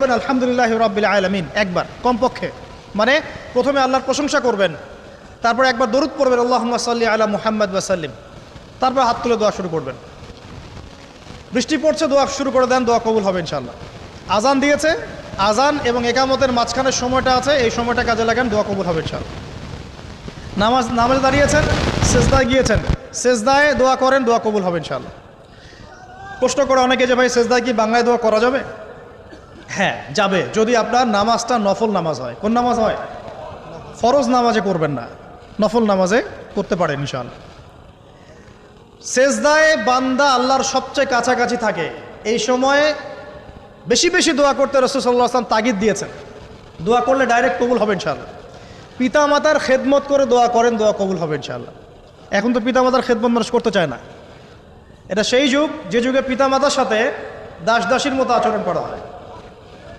আলহামদুলিল্লাহি রাব্বিল আলামিন একবার কমপক্ষে, মানে প্রথমে আল্লাহর প্রশংসা করবেন, তারপর একবার দরুদ পড়বেন আল্লাহুম্মা সাল্লি আলা মুহাম্মাদ ওয়া সাল্লিম, তারপর হাত তুলে দোয়া শুরু করবেন। বৃষ্টি পড়ছে, দোয়া শুরু করে দেন, দোয়া কবুল হবে ইনশাআল্লাহ। আজান দিয়েছে, আজান এবং একামতের মাঝখানের সময়টা আছে, এই সময়টা কাজে লাগান, দোয়া কবুল হবে ইনশাআল্লাহ। নামাজে দাঁড়িয়েছেন, সেজদায় গিয়েছেন, সেজদায় দোয়া করেন, দোয়া কবুল হবে ইনশাআল্লাহ। প্রশ্ন করে অনেকে যে ভাই সেজদায় কি বাংলায় দোয়া করা যাবে? হ্যাঁ যাবে, যদি আপনার নামাজটা নফল নামাজ হয়। কোন নামাজ হয়? ফরজ নামাজে করবেন না, নফল নামাজে করতে পারেন ইনশাআল্লাহ। সেজদায় বান্দা আল্লাহর সবচেয়ে কাছাকাছি থাকে, এই সময়ে বেশি বেশি দোয়া করতে রাসূল সাল্লাল্লাহু আলাইহি ওয়াসাল্লাম তাগিদ দিয়েছেন। দোয়া করলে ডাইরেক্ট কবুল হবে ইনশাআল্লাহ। পিতা মাতার খেদমত করে দোয়া করেন, দোয়া কবুল হবে ইনশাআল্লাহ। এখন তো পিতা মাতার খেদমত মানুষ করতে চায় না। এটা সেই যুগ যে যুগে পিতা মাতার সাথে দাস দাসীর মতো আচরণ করা হয়।